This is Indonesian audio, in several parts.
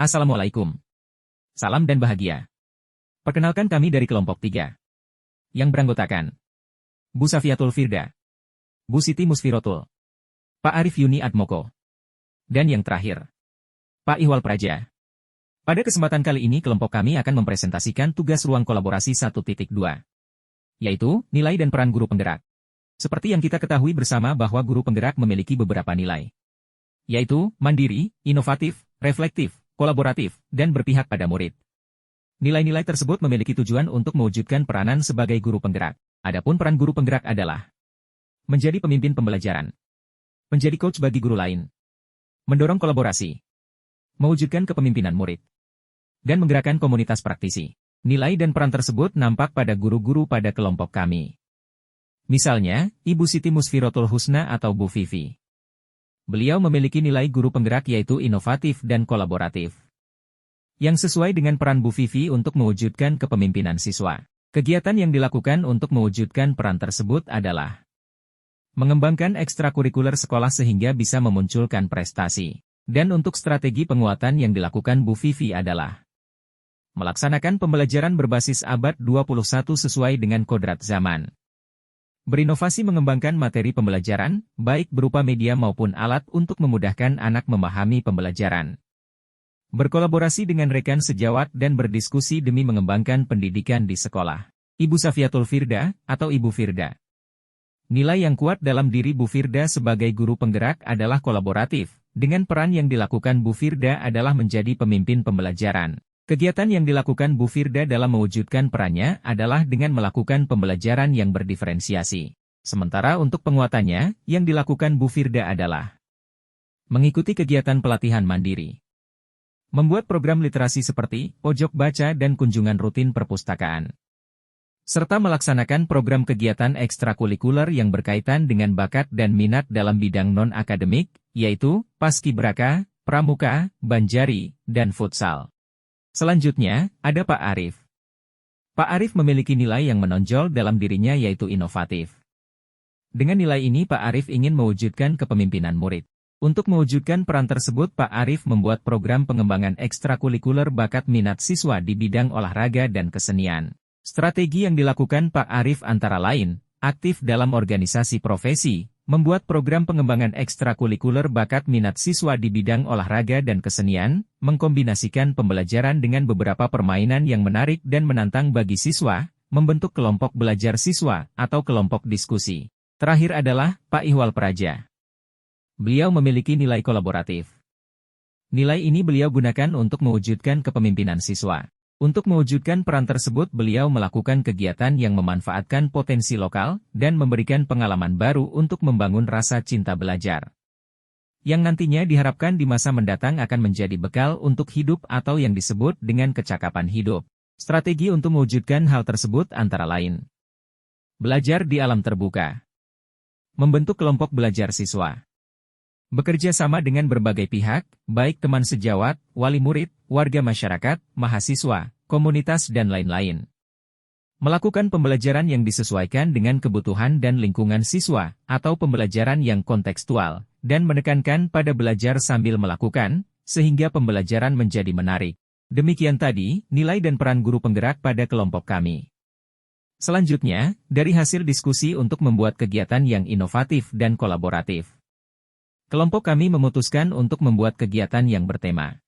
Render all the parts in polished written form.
Assalamualaikum. Salam dan bahagia. Perkenalkan kami dari kelompok 3. Yang beranggotakan Bu Safiatul Firda, Bu Siti Musfirotul, Pak Arif Yuni Admoko, dan yang terakhir, Pak Ihwal Praja. Pada kesempatan kali ini kelompok kami akan mempresentasikan tugas ruang kolaborasi 1.2, yaitu nilai dan peran guru penggerak. Seperti yang kita ketahui bersama bahwa guru penggerak memiliki beberapa nilai, yaitu mandiri, inovatif, reflektif, kolaboratif, dan berpihak pada murid. Nilai-nilai tersebut memiliki tujuan untuk mewujudkan peranan sebagai guru penggerak. Adapun peran guru penggerak adalah menjadi pemimpin pembelajaran, menjadi coach bagi guru lain, mendorong kolaborasi, mewujudkan kepemimpinan murid, dan menggerakkan komunitas praktisi. Nilai dan peran tersebut nampak pada guru-guru pada kelompok kami. Misalnya, Ibu Siti Musfirotul Husna atau Bu Vivi. Beliau memiliki nilai guru penggerak yaitu inovatif dan kolaboratif, yang sesuai dengan peran Bu Vivi untuk mewujudkan kepemimpinan siswa. Kegiatan yang dilakukan untuk mewujudkan peran tersebut adalah mengembangkan ekstrakurikuler sekolah sehingga bisa memunculkan prestasi. Dan untuk strategi penguatan yang dilakukan Bu Vivi adalah melaksanakan pembelajaran berbasis abad 21 sesuai dengan kodrat zaman. Berinovasi mengembangkan materi pembelajaran, baik berupa media maupun alat untuk memudahkan anak memahami pembelajaran. Berkolaborasi dengan rekan sejawat dan berdiskusi demi mengembangkan pendidikan di sekolah. Ibu Safiatul Firda, atau Ibu Firda. Nilai yang kuat dalam diri Bu Firda sebagai guru penggerak adalah kolaboratif. Dengan peran yang dilakukan Bu Firda adalah menjadi pemimpin pembelajaran. Kegiatan yang dilakukan Bu Firda dalam mewujudkan perannya adalah dengan melakukan pembelajaran yang berdiferensiasi. Sementara untuk penguatannya, yang dilakukan Bu Firda adalah mengikuti kegiatan pelatihan mandiri, membuat program literasi seperti pojok baca dan kunjungan rutin perpustakaan, serta melaksanakan program kegiatan ekstrakurikuler yang berkaitan dengan bakat dan minat dalam bidang non-akademik, yaitu paskibraka, pramuka, banjari, dan futsal. Selanjutnya, ada Pak Arif. Pak Arif memiliki nilai yang menonjol dalam dirinya yaitu inovatif. Dengan nilai ini Pak Arif ingin mewujudkan kepemimpinan murid. Untuk mewujudkan peran tersebut Pak Arif membuat program pengembangan ekstrakurikuler bakat minat siswa di bidang olahraga dan kesenian. Strategi yang dilakukan Pak Arif antara lain, aktif dalam organisasi profesi, membuat program pengembangan ekstrakurikuler bakat minat siswa di bidang olahraga dan kesenian, mengkombinasikan pembelajaran dengan beberapa permainan yang menarik dan menantang bagi siswa, membentuk kelompok belajar siswa atau kelompok diskusi. Terakhir adalah Pak Ihwal Praja. Beliau memiliki nilai kolaboratif. Nilai ini beliau gunakan untuk mewujudkan kepemimpinan siswa. Untuk mewujudkan peran tersebut beliau melakukan kegiatan yang memanfaatkan potensi lokal dan memberikan pengalaman baru untuk membangun rasa cinta belajar. Yang nantinya diharapkan di masa mendatang akan menjadi bekal untuk hidup atau yang disebut dengan kecakapan hidup. Strategi untuk mewujudkan hal tersebut antara lain: belajar di alam terbuka, membentuk kelompok belajar siswa, bekerja sama dengan berbagai pihak, baik teman sejawat, wali murid, warga masyarakat, mahasiswa, komunitas dan lain-lain. Melakukan pembelajaran yang disesuaikan dengan kebutuhan dan lingkungan siswa, atau pembelajaran yang kontekstual, dan menekankan pada belajar sambil melakukan, sehingga pembelajaran menjadi menarik. Demikian tadi, nilai dan peran guru penggerak pada kelompok kami. Selanjutnya, dari hasil diskusi untuk membuat kegiatan yang inovatif dan kolaboratif, kelompok kami memutuskan untuk membuat kegiatan yang bertema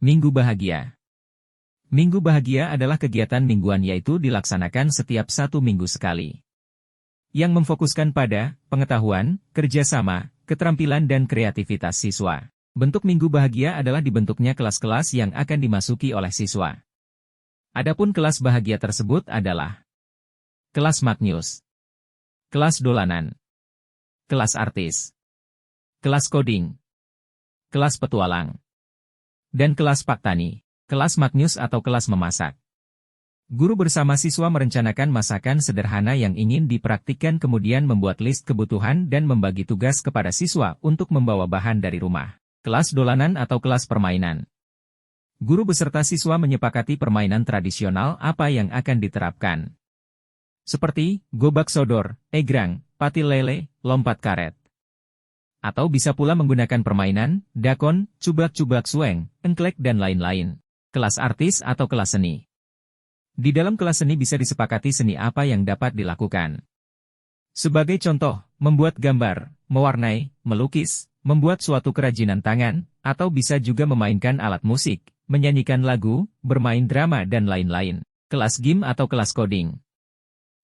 Minggu Bahagia. Minggu Bahagia adalah kegiatan mingguan yaitu dilaksanakan setiap 1 minggu sekali, yang memfokuskan pada pengetahuan, kerjasama, keterampilan dan kreativitas siswa. Bentuk Minggu Bahagia adalah dibentuknya kelas-kelas yang akan dimasuki oleh siswa. Adapun kelas bahagia tersebut adalah kelas Magnus, kelas dolanan, kelas artis, kelas coding, kelas petualang, dan kelas paktani. Kelas Magnus atau kelas memasak. Guru bersama siswa merencanakan masakan sederhana yang ingin dipraktikkan kemudian membuat list kebutuhan dan membagi tugas kepada siswa untuk membawa bahan dari rumah. Kelas dolanan atau kelas permainan. Guru beserta siswa menyepakati permainan tradisional apa yang akan diterapkan. Seperti gobak sodor, egrang, patil lele, lompat karet. Atau bisa pula menggunakan permainan, dakon, cubak-cubak sueng, engklek dan lain-lain. Kelas artis atau kelas seni. Di dalam kelas seni bisa disepakati seni apa yang dapat dilakukan. Sebagai contoh, membuat gambar, mewarnai, melukis, membuat suatu kerajinan tangan, atau bisa juga memainkan alat musik, menyanyikan lagu, bermain drama dan lain-lain. Kelas game atau kelas coding.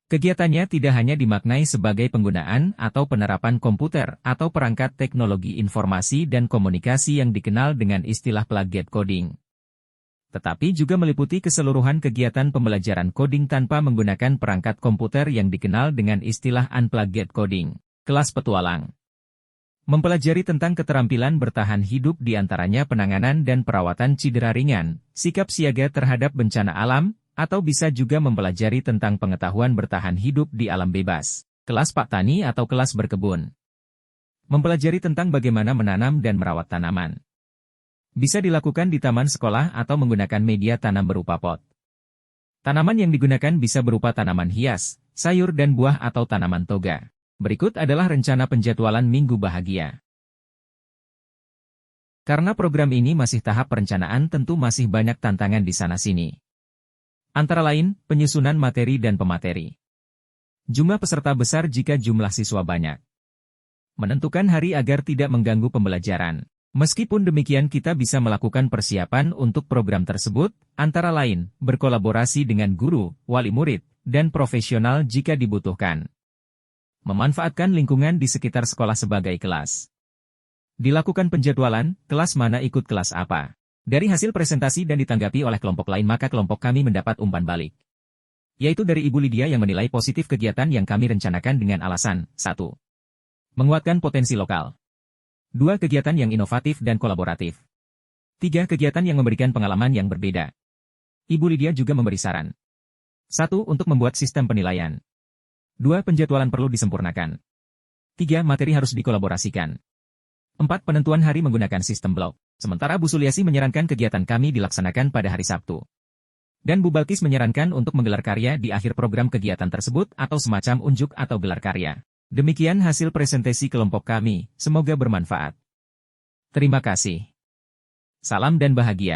Kegiatannya tidak hanya dimaknai sebagai penggunaan atau penerapan komputer atau perangkat teknologi informasi dan komunikasi yang dikenal dengan istilah plagiat coding. Tetapi juga meliputi keseluruhan kegiatan pembelajaran coding tanpa menggunakan perangkat komputer yang dikenal dengan istilah unplagiat coding. Kelas petualang. Mempelajari tentang keterampilan bertahan hidup di antaranya penanganan dan perawatan cedera ringan, sikap siaga terhadap bencana alam, atau bisa juga mempelajari tentang pengetahuan bertahan hidup di alam bebas. Kelas Pak Tani atau kelas berkebun. Mempelajari tentang bagaimana menanam dan merawat tanaman. Bisa dilakukan di taman sekolah atau menggunakan media tanam berupa pot. Tanaman yang digunakan bisa berupa tanaman hias, sayur dan buah atau tanaman toga. Berikut adalah rencana penjadwalan Minggu Bahagia. Karena program ini masih tahap perencanaan, tentu masih banyak tantangan di sana-sini. Antara lain, penyusunan materi dan pemateri. Jumlah peserta besar jika jumlah siswa banyak. Menentukan hari agar tidak mengganggu pembelajaran. Meskipun demikian kita bisa melakukan persiapan untuk program tersebut, antara lain, berkolaborasi dengan guru, wali murid, dan profesional jika dibutuhkan. Memanfaatkan lingkungan di sekitar sekolah sebagai kelas. Dilakukan penjadwalan, kelas mana ikut kelas apa. Dari hasil presentasi dan ditanggapi oleh kelompok lain maka kelompok kami mendapat umpan balik. Yaitu dari Ibu Lydia yang menilai positif kegiatan yang kami rencanakan dengan alasan, 1. Menguatkan potensi lokal. 2. Kegiatan yang inovatif dan kolaboratif. 3. Kegiatan yang memberikan pengalaman yang berbeda. Ibu Lydia juga memberi saran. 1. Untuk membuat sistem penilaian. 2. Penjadwalan perlu disempurnakan. 3. Materi harus dikolaborasikan. 4. Penentuan hari menggunakan sistem blok. Sementara Bu Suliasi menyarankan kegiatan kami dilaksanakan pada hari Sabtu. Dan Bu Balkis menyarankan untuk menggelar karya di akhir program kegiatan tersebut atau semacam unjuk atau gelar karya. Demikian hasil presentasi kelompok kami, semoga bermanfaat. Terima kasih. Salam dan bahagia.